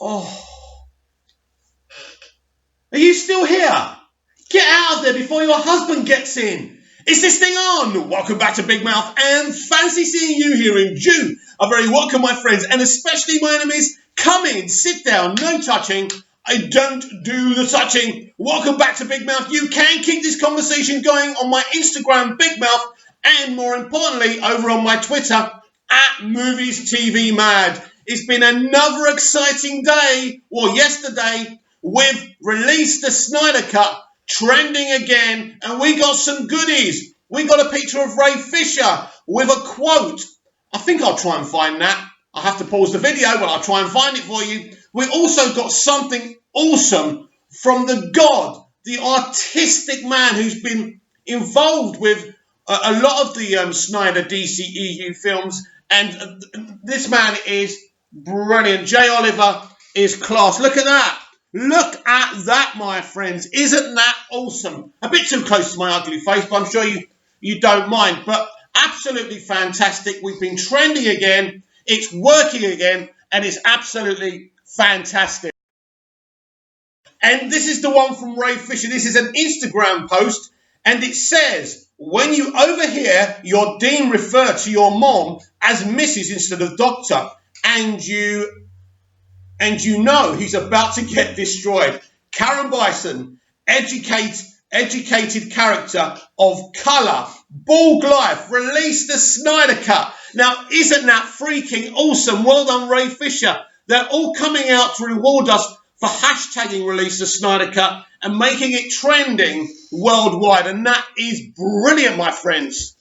Oh, are you still here? Get out of there before your husband gets in. Is this thing on? Welcome back to Big Mouth and fancy seeing you here in June. A very welcome, my friends, and especially my enemies. Come in, sit down, no touching. I don't do the touching. Welcome back to Big Mouth. You can keep this conversation going on my Instagram, Big Mouth, and more importantly, over on my Twitter, at Movies TV Mad. It's been another exciting day, well, yesterday, we've released the Snyder Cut, trending again, and we got some goodies. We got a picture of Ray Fisher with a quote. I think I'll try and find that. I'll have to pause the video, but I'll try and find it for you. We also got something awesome from the God, the artistic man who's been involved with a lot of the Snyder DCEU films, and this man is brilliant. J. Oliver is class. Look at that. Look at that, my friends. Isn't that awesome? A bit too close to my ugly face, but I'm sure you don't mind. But absolutely fantastic. We've been trending again. It's working again, and it's absolutely fantastic. And this is the one from Ray Fisher. This is an Instagram post, and it says, when you overhear your dean refer to your mom as Mrs. instead of Doctor, and you know he's about to get destroyed. Karen Bison, educated character of colour, bald life, released the Snyder Cut. Now, isn't that freaking awesome? Well done, Ray Fisher. They're all coming out to reward us for hashtagging release the Snyder Cut and making it trending worldwide. And that is brilliant, my friends.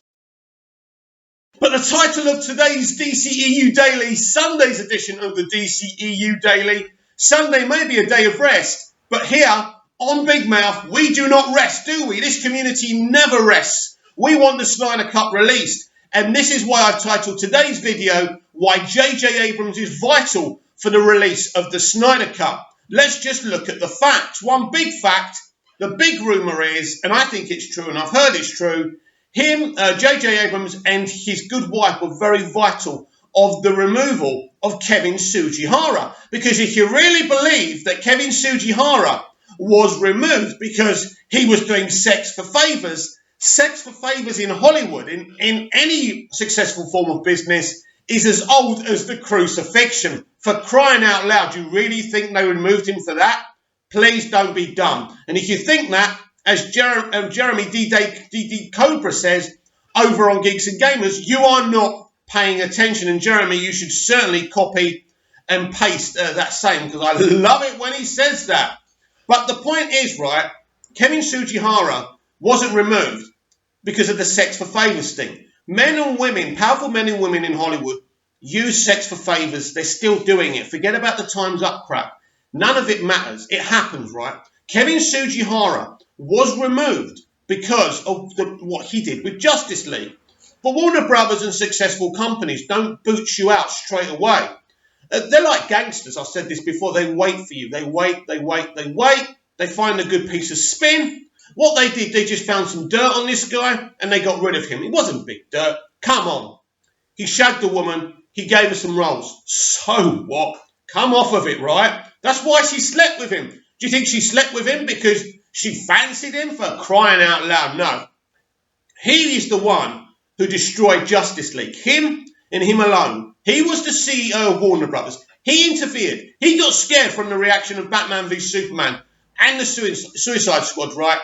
But the title of today's DCEU Daily, Sunday's edition of the DCEU Daily, Sunday may be a day of rest, but here on Big Mouth, we do not rest, do we? This community never rests. We want the Snyder Cut released, and this is why I've titled today's video, Why J.J. Abrams is Vital for the Release of the Snyder Cut. Let's just look at the facts. One big fact, the big rumour is, and I think it's true and I've heard it's true, J.J. Abrams and his good wife were very vital of the removal of Kevin Sujihara. Because if you really believe that Kevin Sujihara was removed because he was doing sex for favours in Hollywood, in any successful form of business, is as old as the crucifixion. For crying out loud, you really think they removed him for that? Please don't be dumb. And if you think that, as Jeremy D. Cobra says over on Geeks and Gamers, you are not paying attention. And Jeremy, you should certainly copy and paste that saying, because I love it when he says that. But the point is, right, Kevin Sujihara wasn't removed because of the sex for favours thing. Men and women, powerful men and women in Hollywood, use sex for favours. They're still doing it. Forget about the time's up crap. None of it matters. It happens, right? Kevin Sujihara was removed because of what he did with Justice League. But Warner Brothers and successful companies don't boot you out straight away. They're like gangsters. I've said this before. They wait for you. They wait. They find a good piece of spin. What they did, they just found some dirt on this guy and they got rid of him. It wasn't big dirt. Come on. He shagged a woman. He gave her some roles. So what? Come off of it, right? That's why she slept with him. Do you think she slept with him because she fancied him? For crying out loud? No. He is the one who destroyed Justice League. Him and him alone. He was the CEO of Warner Brothers. He interfered. He got scared from the reaction of Batman v Superman and the Suicide Squad, right?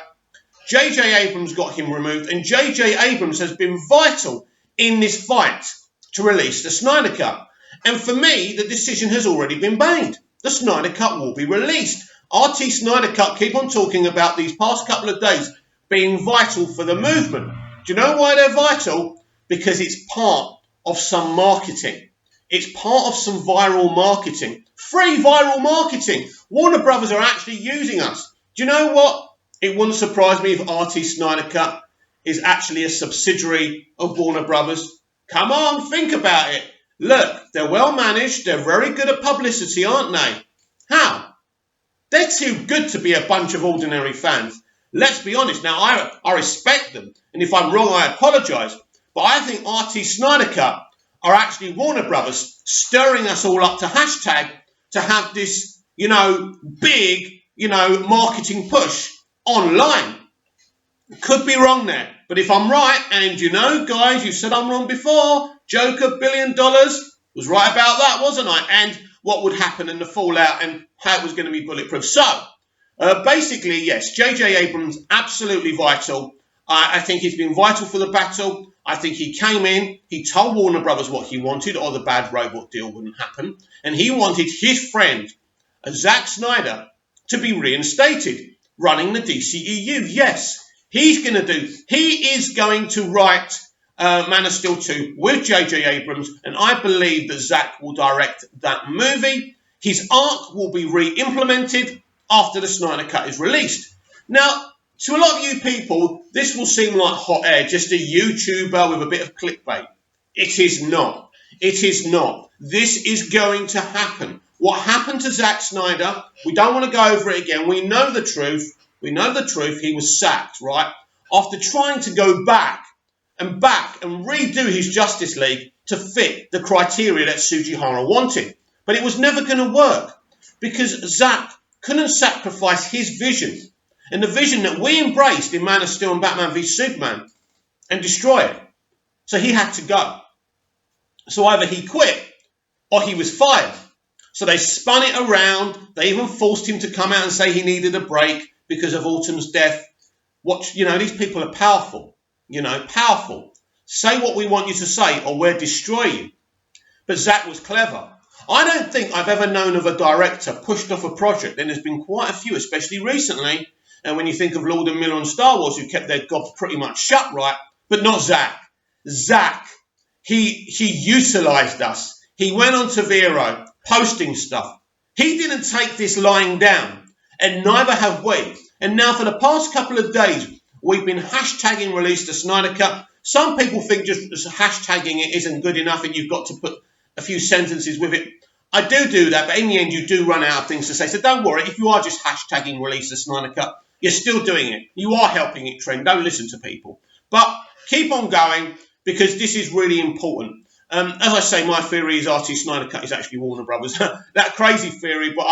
J.J. Abrams got him removed, and J.J. Abrams has been vital in this fight to release the Snyder Cut. And for me, the decision has already been made. The Snyder Cut will be released. RT Snyder Cut keep on talking about these past couple of days being vital for the movement. Do you know why they're vital? Because it's part of some marketing. It's part of some viral marketing. Free viral marketing. Warner Brothers are actually using us. Do you know what? It wouldn't surprise me if RT Snyder Cut is actually a subsidiary of Warner Brothers. Come on, think about it. Look, they're well managed. They're very good at publicity, aren't they? How? They're too good to be a bunch of ordinary fans. Let's be honest. Now, I respect them. And if I'm wrong, I apologise. But I think RT Snyder Cut are actually Warner Brothers stirring us all up to hashtag to have this, big, marketing push online. Could be wrong there. But if I'm right, and guys, you said I'm wrong before, Joker, $1 billion, was right about that, wasn't I? And what would happen in the fallout and how it was going to be bulletproof. So, basically, yes, J.J. Abrams, absolutely vital. I think he's been vital for the battle. I think he came in, he told Warner Brothers what he wanted, or the bad robot deal wouldn't happen. And he wanted his friend, Zack Snyder, to be reinstated, running the DCEU. Yes, he is going to write Man of Steel 2 with J.J. Abrams, and I believe that Zack will direct that movie. His arc will be re-implemented after the Snyder Cut is released. Now, to a lot of you people, this will seem like hot air, just a YouTuber with a bit of clickbait. It is not. It is not. This is going to happen. What happened to Zack Snyder, we don't want to go over it again. We know the truth. We know the truth. He was sacked, right? After trying to go back and redo his Justice League to fit the criteria that Sujihara wanted. But it was never going to work because Zack couldn't sacrifice his vision and the vision that we embraced in Man of Steel and Batman v Superman and destroy it. So he had to go. So either he quit or he was fired. So they spun it around. They even forced him to come out and say he needed a break because of Autumn's death. These people are powerful. Powerful. Say what we want you to say or we'll destroy you. But Zack was clever. I don't think I've ever known of a director pushed off a project, and there's been quite a few, especially recently, and when you think of Lord and Miller and Star Wars, who kept their gobs pretty much shut, right? But not Zack. Zack, he utilised us. He went on to Vero, posting stuff. He didn't take this lying down, and neither have we. And now for the past couple of days, we've been hashtagging release the Snyder Cut. Some people think just hashtagging it isn't good enough and you've got to put a few sentences with it. I do that, but in the end you do run out of things to say. So don't worry, if you are just hashtagging release the Snyder Cut, you're still doing it. You are helping it trend. Don't listen to people. But keep on going because this is really important. As I say, my theory is RT Snyder Cut is actually Warner Brothers. That crazy theory, but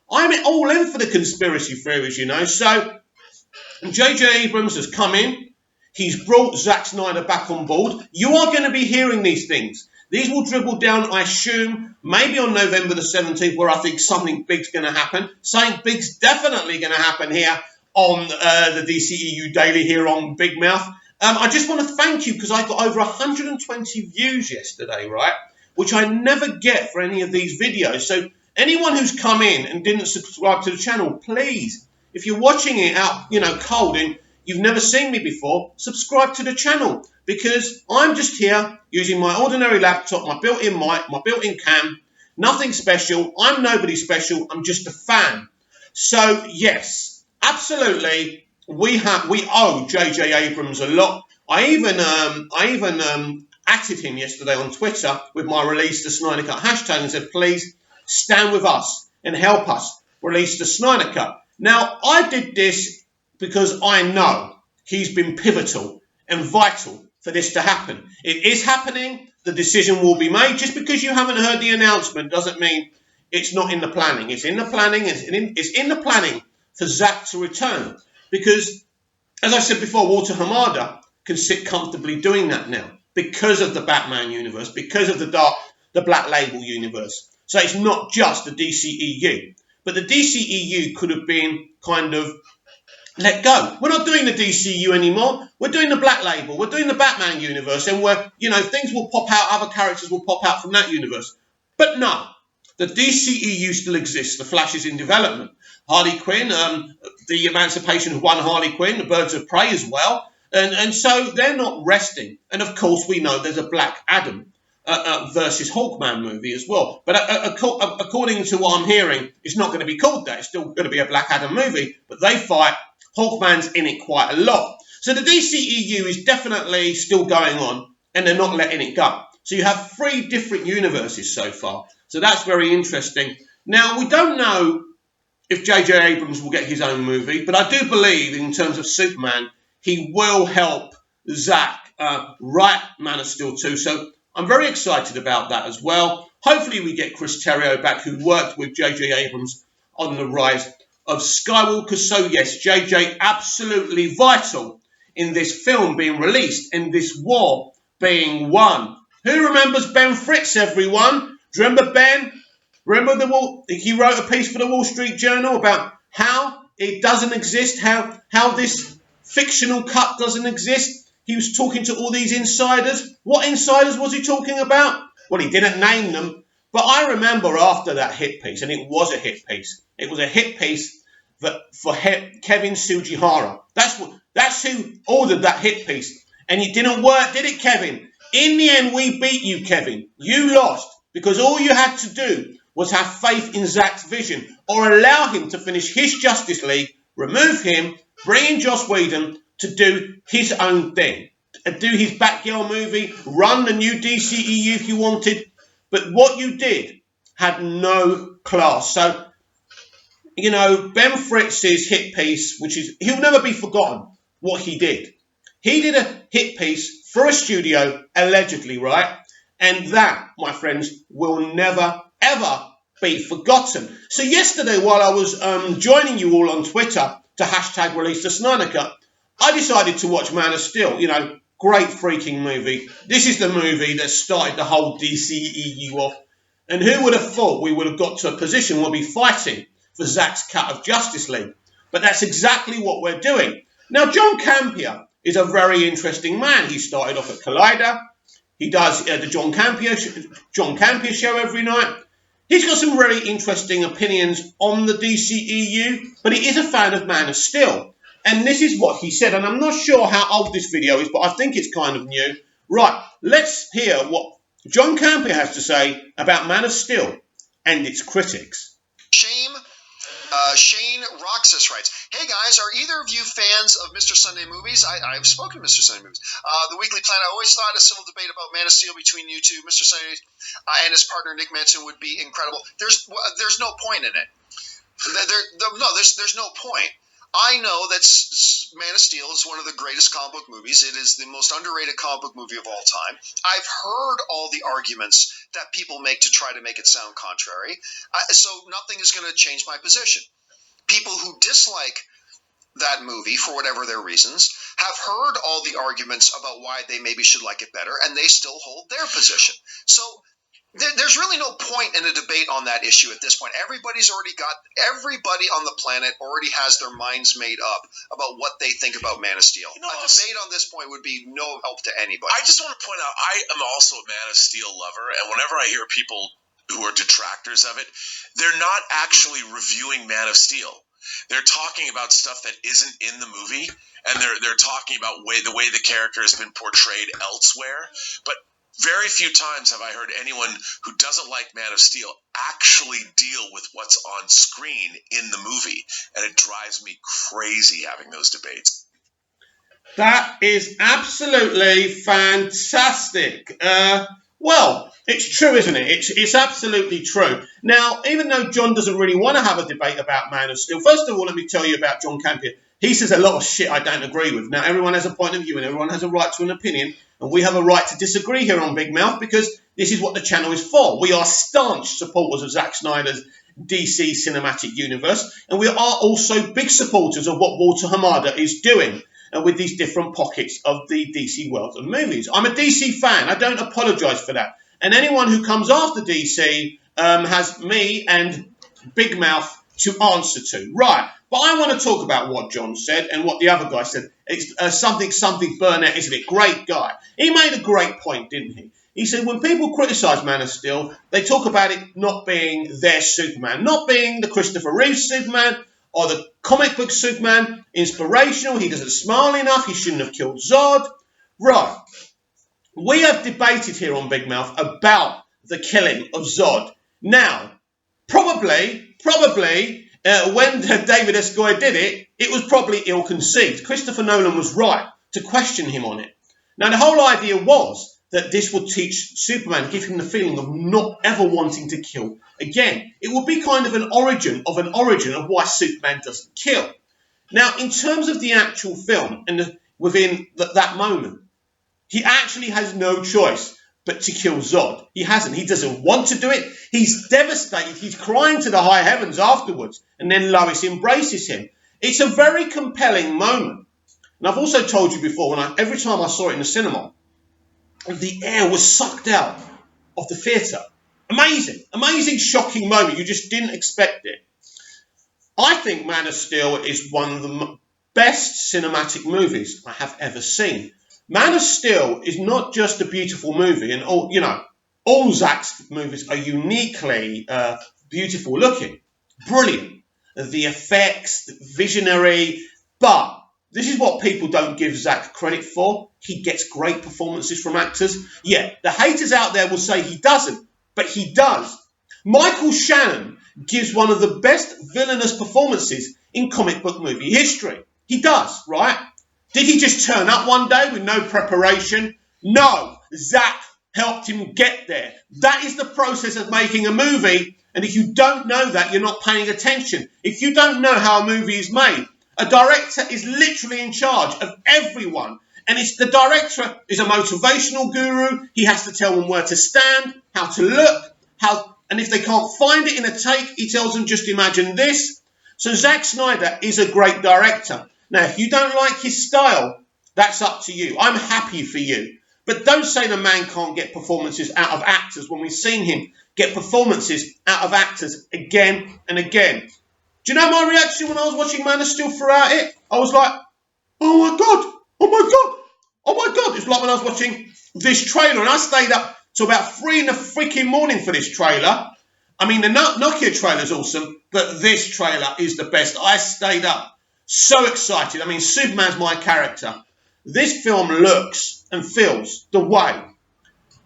I'm all in for the conspiracy theories, So J.J. Abrams has come in. He's brought Zack Snyder back on board. You are going to be hearing these things. These will dribble down, I assume, maybe on November the 17th, where I think something big's going to happen. Something big's definitely going to happen here on the DCEU Daily here on Big Mouth. I just want to thank you because I got over 120 views yesterday, right? Which I never get for any of these videos. So anyone who's come in and didn't subscribe to the channel, please, if you're watching it out, cold and you've never seen me before, subscribe to the channel because I'm just here using my ordinary laptop, my built-in mic, my built-in cam, nothing special. I'm nobody special. I'm just a fan. So yes, absolutely, we owe J.J. Abrams a lot. I even atted him yesterday on Twitter with my Release the Snyder Cut hashtag and said, please stand with us and help us release the Snyder Cut. Now, I did this because I know he's been pivotal and vital for this to happen. It is happening. The decision will be made. Just because you haven't heard the announcement doesn't mean it's not in the planning. It's in the planning. It's in the planning for Zack to return. Because, as I said before, Walter Hamada can sit comfortably doing that now because of the Batman universe, because of the Black Label universe. So it's not just the DCEU. But the DCEU could have been kind of let go. We're not doing the DCU anymore. We're doing the Black Label. We're doing the Batman universe. And things will pop out. Other characters will pop out from that universe. But no, the DCEU still exists. The Flash is in development. Harley Quinn, the emancipation of one Harley Quinn, the Birds of Prey as well. And so they're not resting. And of course, we know there's a Black Adam versus Hawkman movie as well. But according to what I'm hearing, it's not going to be called that. It's still going to be a Black Adam movie. But they fight. Hawkman's in it quite a lot. So the DCEU is definitely still going on, and they're not letting it go. So you have 3 different universes so far. So that's very interesting. Now, we don't know if J.J. Abrams will get his own movie, but I do believe in terms of Superman, he will help Zack write Man of Steel 2. So I'm very excited about that as well. Hopefully we get Chris Terrio back, who worked with J.J. Abrams on the rise of Skywalker. So yes, J.J. absolutely vital in this film being released and this war being won. Who remembers Ben Fritz, everyone? Do you remember Ben? Remember he wrote a piece for the Wall Street Journal about how it doesn't exist, how this fictional cut doesn't exist. He was talking to all these insiders. What insiders was he talking about? Well, he didn't name them. But I remember after that hit piece, and it was a hit piece. It was a hit piece for Kevin Sujihara. That's who ordered that hit piece. And it didn't work, did it, Kevin? In the end, we beat you, Kevin. You lost because all you had to do was have faith in Zack's vision or allow him to finish his Justice League, remove him, bring in Joss Whedon to do his own thing, do his Batgirl movie, run the new DCEU if you wanted. But what you did had no class. So, you know, Ben Fritz's hit piece, he'll never be forgotten what he did. He did a hit piece for a studio, allegedly, right? And that, my friends, will never, ever be forgotten. So yesterday, while I was joining you all on Twitter to hashtag release the Snyder Cut, I decided to watch Man of Steel. You know, great freaking movie. This is the movie that started the whole DCEU off. And who would have thought we would have got to a position where we'll be fighting for Zack's cut of Justice League? But that's exactly what we're doing. Now, John Campea is a very interesting man. He started off at Collider. He does the John Campea show every night. He's got some really interesting opinions on the DCEU, but he is a fan of Man of Steel. And this is what he said, and I'm not sure how old this video is, but I think it's kind of new. Right, let's hear what John Campea has to say about Man of Steel and its critics. Shane Roxas writes, "Hey guys, are either of you fans of Mr. Sunday Movies? I've spoken to Mr. Sunday Movies. The Weekly Planet, I always thought a civil debate about Man of Steel between you two, Mr. Sunday and his partner Nick Manson, would be incredible. There's no point in it. There's no point. I know that Man of Steel is one of the greatest comic book movies. It is the most underrated comic book movie of all time. I've heard all the arguments that people make to try to make it sound contrary, so nothing is going to change my position. People who dislike that movie, for whatever their reasons, have heard all the arguments about why they maybe should like it better, and they still hold their position. So there's really no point in a debate on that issue at this point. Everybody on the planet already has their minds made up about what they think about Man of Steel. A debate on this point would be no help to anybody. I just want to point out, I am also a Man of Steel lover, and whenever I hear people who are detractors of it, they're not actually reviewing Man of Steel. They're talking about stuff that isn't in the movie, and they're talking about the way the character has been portrayed elsewhere. But very few times have I heard anyone who doesn't like Man of Steel actually deal with what's on screen in the movie, and it drives me crazy having those debates. That is absolutely fantastic. Well, it's true, isn't it? It's absolutely true. Now, even though John doesn't really want to have a debate about Man of Steel, first of all, let me tell you about John Campea. He says a lot of shit I don't agree with. Now, everyone has a point of view and everyone has a right to an opinion, and we have a right to disagree here on Big Mouth because this is what the channel is for. We are staunch supporters of Zack Snyder's DC Cinematic Universe, and we are also big supporters of what Walter Hamada is doing with these different pockets of the DC world of movies. I'm a DC fan. I don't apologise for that. And anyone who comes after DC has me and Big Mouth to answer to. Right. But I want to talk about what John said and what the other guy said. It's something Burnett, isn't it? Great guy. He made a great point, didn't he? He said when people criticise Man of Steel, they talk about it not being their Superman, not being the Christopher Reeve Superman or the comic book Superman, inspirational, he doesn't smile enough, he shouldn't have killed Zod. Right. We have debated here on Big Mouth about the killing of Zod. Now, probably, when David S. Goyer did it, it was probably ill-conceived. Christopher Nolan was right to question him on it. Now, the whole idea was that this would teach Superman, give him the feeling of not ever wanting to kill again. It would be kind of an origin of why Superman doesn't kill. Now, in terms of the actual film, and within that moment, he actually has no choice but to kill Zod. He hasn't. He doesn't want to do it. He's devastated. He's crying to the high heavens afterwards. And then Lois embraces him. It's a very compelling moment. And I've also told you before, every time I saw it in the cinema, the air was sucked out of the theatre. Amazing, shocking moment. You just didn't expect it. I think Man of Steel is one of the best cinematic movies I have ever seen. Man of Steel is not just a beautiful movie, and all Zack's movies are uniquely beautiful looking, brilliant. The effects, visionary, but this is what people don't give Zack credit for. He gets great performances from actors. Yeah, the haters out there will say he doesn't, but he does. Michael Shannon gives one of the best villainous performances in comic book movie history. He does, right? Did he just turn up one day with no preparation? No, Zack helped him get there. That is the process of making a movie. And if you don't know that, you're not paying attention. If you don't know how a movie is made, a director is literally in charge of everyone. And the director is a motivational guru. He has to tell them where to stand, how to look, and if they can't find it in a take, he tells them just imagine this. So Zack Snyder is a great director. Now, if you don't like his style, that's up to you. I'm happy for you. But don't say the man can't get performances out of actors when we've seen him get performances out of actors again and again. Do you know my reaction when I was watching Man of Steel throughout it? I was like, oh my God, oh my God, oh my God. It's like when I was watching this trailer and I stayed up till about 3 in the freaking morning for this trailer. I mean, the Nokia trailer's awesome, but this trailer is the best. I stayed up so excited. I mean, Superman's my character. This film looks and feels the way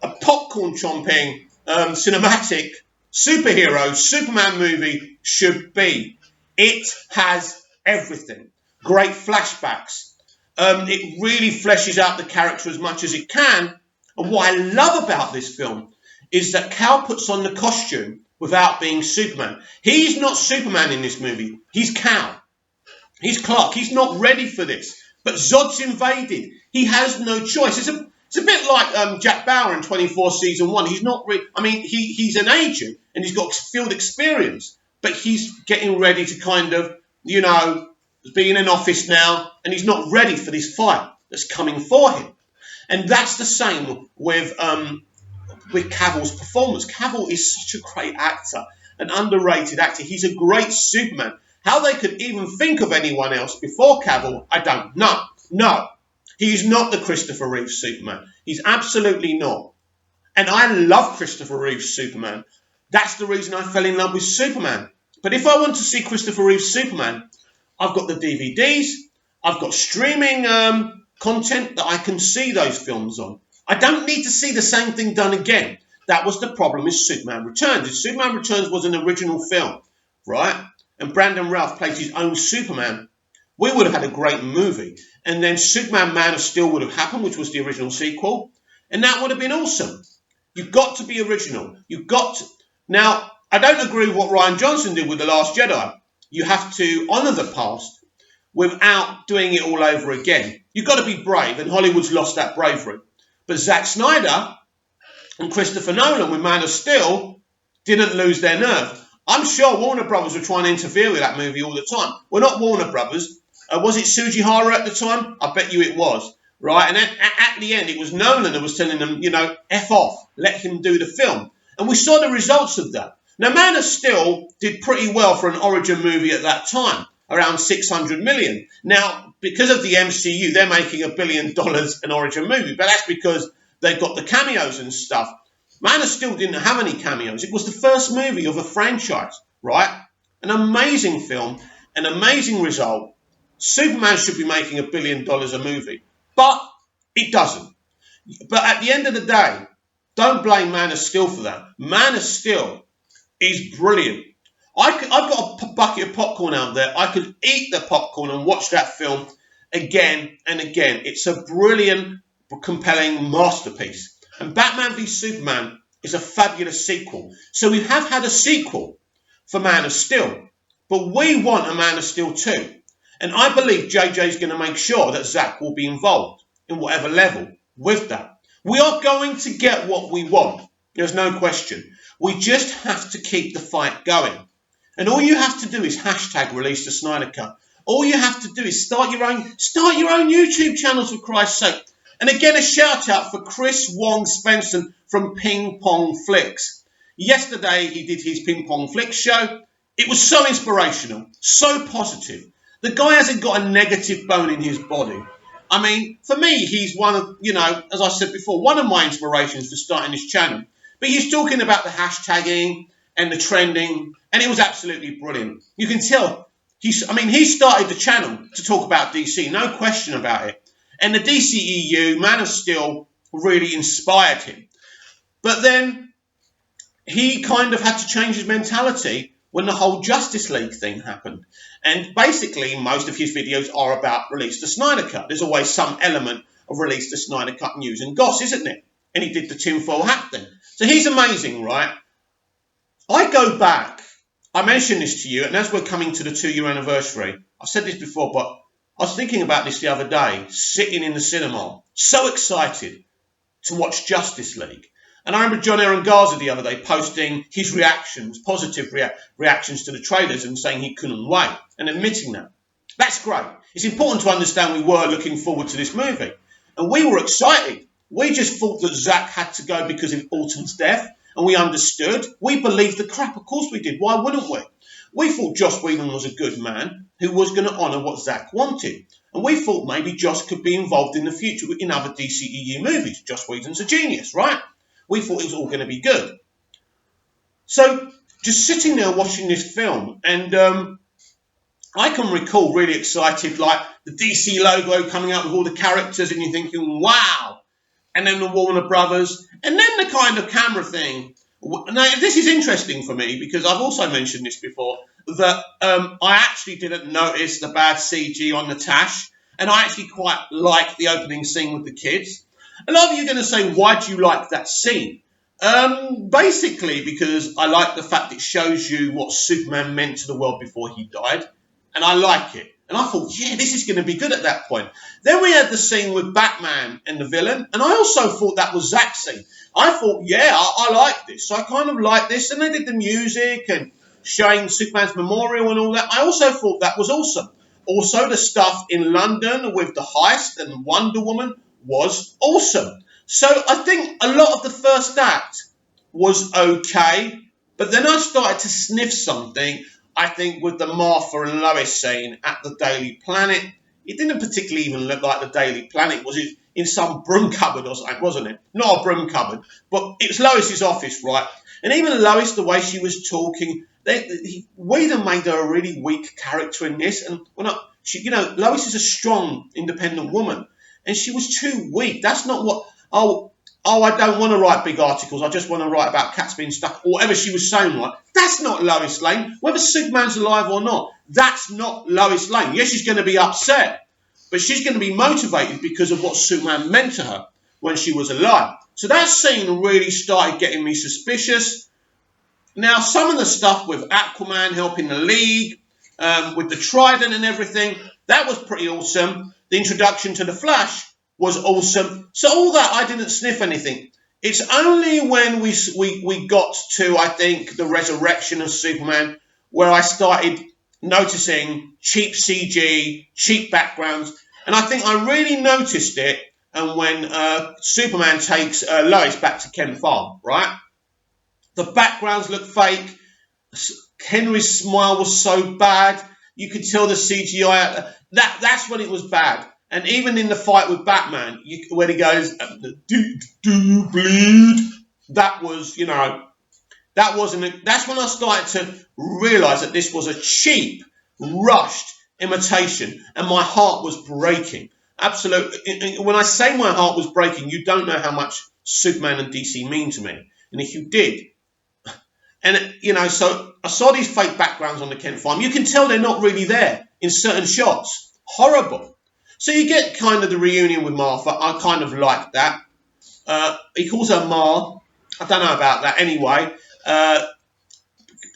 a popcorn-chomping cinematic superhero Superman movie should be. It has everything. Great flashbacks. It really fleshes out the character as much as it can. And what I love about this film is that Cal puts on the costume without being Superman. He's not Superman in this movie. He's Cal. He's Clark. He's not ready for this. But Zod's invaded. He has no choice. It's a bit like Jack Bauer in 24 Season 1. He's not really... I mean, he's an agent and he's got field experience. But he's getting ready to kind of, be in an office now. And he's not ready for this fight that's coming for him. And that's the same with Cavill's performance. Cavill is such a great actor, an underrated actor. He's a great Superman. How they could even think of anyone else before Cavill, I don't know. No, he's not the Christopher Reeve Superman. He's absolutely not. And I love Christopher Reeve's Superman. That's the reason I fell in love with Superman. But if I want to see Christopher Reeve's Superman, I've got the DVDs. I've got streaming content that I can see those films on. I don't need to see the same thing done again. That was the problem with Superman Returns. If Superman Returns was an original film, right, and Brandon Routh played his own Superman, we would have had a great movie. And then Superman Man of Steel would have happened, which was the original sequel, and that would have been awesome. You've got to be original. You've got to... Now, I don't agree with what Rian Johnson did with The Last Jedi. You have to honour the past without doing it all over again. You've got to be brave, and Hollywood's lost that bravery. But Zack Snyder and Christopher Nolan with Man of Steel didn't lose their nerve. I'm sure Warner Brothers were trying to interfere with that movie all the time. Well, not Warner Brothers. Was it Sujihara at the time? I bet you it was. Right? And then at the end, it was Nolan that was telling them, F off. Let him do the film. And we saw the results of that. Now, Man of Steel did pretty well for an origin movie at that time. Around 600 million. Now, because of the MCU, they're making $1 billion an origin movie, but that's because they've got the cameos and stuff. Man of Steel didn't have any cameos. It was the first movie of a franchise, right? An amazing film, an amazing result. Superman should be making $1 billion a movie, but it doesn't. But at the end of the day, don't blame Man of Steel for that. Man of Steel is brilliant. I've got a bucket of popcorn out there. I could eat the popcorn and watch that film again and again. It's a brilliant, compelling masterpiece. And Batman v Superman is a fabulous sequel. So we have had a sequel for Man of Steel. But we want a Man of Steel 2. And I believe JJ's going to make sure that Zack will be involved in whatever level with that. We are going to get what we want. There's no question. We just have to keep the fight going. And all you have to do is hashtag release the Snyder Cut. All you have to do is start your own YouTube channels, for Christ's sake. And again, a shout out for Chris Wong Svensson from Ping Pong Flicks. Yesterday, he did his Ping Pong Flicks show. It was so inspirational, so positive. The guy hasn't got a negative bone in his body. I mean, for me, he's one of, as I said before, one of my inspirations for starting this channel. But he's talking about the hashtagging and the trending, and it was absolutely brilliant. You can tell, he started the channel to talk about DC, no question about it. And the DCEU, Man of Steel, really inspired him. But then he kind of had to change his mentality when the whole Justice League thing happened. And basically, most of his videos are about Release the Snyder Cut. There's always some element of Release the Snyder Cut news and goss, isn't it? And he did the tinfoil hat thing. So he's amazing, right? I go back. I mentioned this to you, and as we're coming to the 2-year anniversary, I've said this before, but I was thinking about this the other day, sitting in the cinema, so excited to watch Justice League. And I remember John Aaron Garza the other day posting his reactions, positive reactions to the trailers, and saying he couldn't wait and admitting that. That's great. It's important to understand we were looking forward to this movie. And we were excited. We just thought that Zack had to go because of Alton's death, and we understood. We believed the crap. Of course we did. Why wouldn't we? We thought Joss Whedon was a good man who was going to honour what Zack wanted. And we thought maybe Joss could be involved in the future in other DCEU movies. Joss Whedon's a genius, right? We thought it was all going to be good. So just sitting there watching this film, and I can recall really excited, like the DC logo coming out with all the characters, and you're thinking, wow. And then the Warner Brothers, and then the kind of camera thing. Now, this is interesting for me because I've also mentioned this before, that I actually didn't notice the bad CG on Natasha, and I actually quite like the opening scene with the kids. A lot of you are going to say, why do you like that scene? Basically, because I like the fact it shows you what Superman meant to the world before he died, and I like it. And I thought, yeah, this is going to be good at that point. Then we had the scene with Batman and the villain, and I also thought that was Zack's scene. I thought, yeah, I like this. So I kind of like this, and they did the music and showing Superman's memorial and all that. I also thought that was awesome. Also, the stuff in London with the heist and Wonder Woman was awesome. So I think a lot of the first act was okay, but then I started to sniff something. I think with the Martha and Lois scene at the Daily Planet, it didn't particularly even look like the Daily Planet. Was it in some broom cupboard or something, wasn't it? Not a broom cupboard, but it was Lois's office, right? And even Lois, the way she was talking, Whedon made her a really weak character in this. And Lois is a strong, independent woman, and she was too weak. That's not what. I don't want to write big articles. I just want to write about cats being stuck, or whatever she was saying, right? That's not Lois Lane. Whether Superman's alive or not, that's not Lois Lane. Yes, she's going to be upset, but she's going to be motivated because of what Superman meant to her when she was alive. So that scene really started getting me suspicious. Now, some of the stuff with Aquaman helping the League, with the Trident and everything, that was pretty awesome. The introduction to the Flash was awesome. So all that, I didn't sniff anything. It's only when we got to, I think, the resurrection of Superman, where I started noticing cheap CG, cheap backgrounds. And I think I really noticed it and when Superman takes Lois back to Kent Farm, right? The backgrounds look fake. Henry's smile was so bad. You could tell the CGI. That's when it was bad. And even in the fight with Batman, when he goes, do you bleed? That was, that wasn't. That's when I started to realise that this was a cheap, rushed imitation, and my heart was breaking. Absolutely. When I say my heart was breaking, you don't know how much Superman and DC mean to me. And if you did, and so I saw these fake backgrounds on the Kent Farm. You can tell they're not really there in certain shots. Horrible. So you get kind of the reunion with Martha. I kind of like that. He calls her Ma. I don't know about that anyway.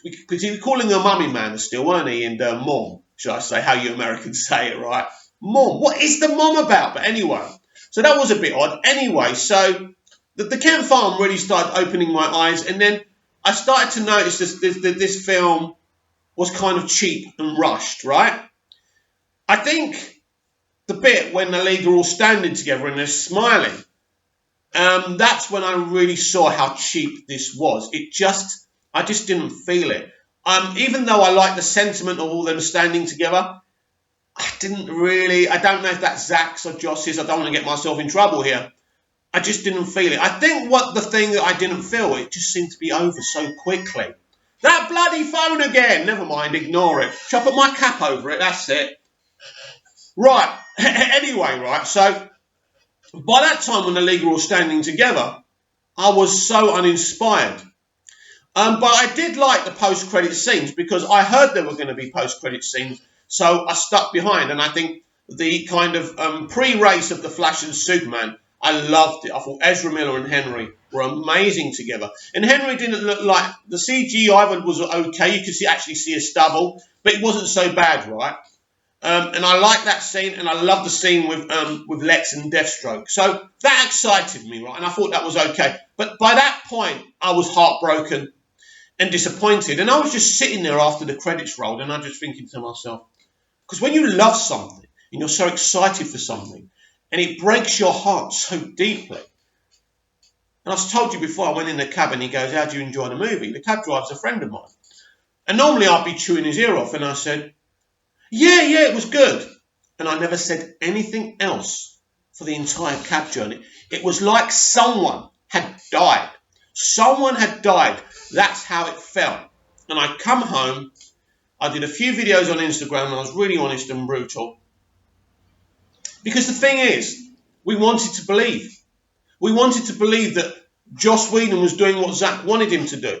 Because he was calling her Mummy Man still, weren't he? And Mom, should I say, how you Americans say it, right? Mom. What is the mom about? But anyway, so that was a bit odd. Anyway, so the Ken Farm really started opening my eyes, and then I started to notice this film was kind of cheap and rushed, right? I think the bit when the league are all standing together and they're smiling, that's when I really saw how cheap this was. I just didn't feel it. Even though I like the sentiment of all them standing together, I don't know if that's Zach's or Joss's. I don't want to get myself in trouble here. I just didn't feel it. I think the thing that I didn't feel, it just seemed to be over so quickly. That bloody phone again. Never mind, ignore it. Shall I put my cap over it? That's it. Right. Anyway, right. So by that time when the league were all standing together, I was so uninspired. But I did like the post-credit scenes because I heard there were going to be post-credit scenes. So I stuck behind. And I think the kind of pre-race of The Flash and Superman, I loved it. I thought Ezra Miller and Henry were amazing together. And Henry didn't look like... The CGI was okay. You could actually see a stubble. But it wasn't so bad, right? And I liked that scene. And I loved the scene with Lex and Deathstroke. So that excited me, right? And I thought that was okay. But by that point, I was heartbroken and disappointed. And I was just sitting there after the credits rolled. And I was just thinking to myself... Because when you love something and you're so excited for something... and it breaks your heart so deeply. And I've told you before, I went in the cab and he goes, how do you enjoy the movie? The cab driver's a friend of mine. And normally I'd be chewing his ear off. And I said, yeah, it was good. And I never said anything else for the entire cab journey. It was like someone had died. Someone had died. That's how it felt. And I come home. I did a few videos on Instagram and I was really honest and brutal. Because the thing is, we wanted to believe. We wanted to believe that Joss Whedon was doing what Zack wanted him to do.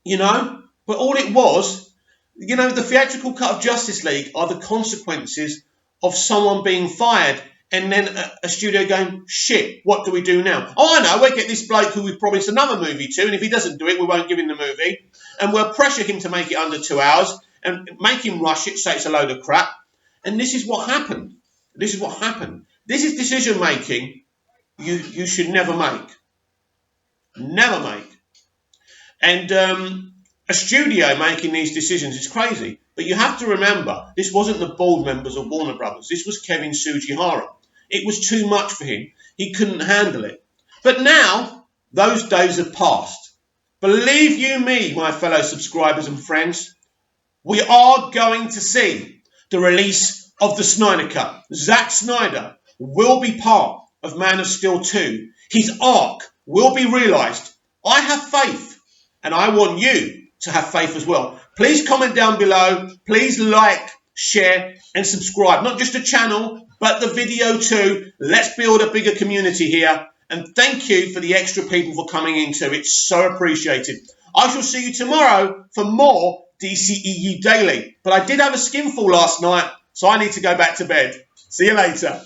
You know? But all it was, you know, the theatrical cut of Justice League are the consequences of someone being fired and then a studio going, shit, what do we do now? Oh, I know, we'll get this bloke who we've promised another movie to, and if he doesn't do it, we won't give him the movie. And we'll pressure him to make it under 2 hours and make him rush it, say it's a load of crap. And this is what happened. This is what happened. This is decision-making you should never make. Never make. And a studio making these decisions is crazy. But you have to remember, this wasn't the board members of Warner Brothers. This was Kevin Sugihara. It was too much for him. He couldn't handle it. But now, those days have passed. Believe you me, my fellow subscribers and friends, we are going to see the release of the Snyder Cut. Zack Snyder will be part of Man of Steel 2. His arc will be realised. I have faith, and I want you to have faith as well. Please comment down below. Please like, share, and subscribe. Not just the channel, but the video too. Let's build a bigger community here. And thank you for the extra people for coming in too. It's so appreciated. I shall see you tomorrow for more DCEU Daily. But I did have a skinful last night, so I need to go back to bed. See you later.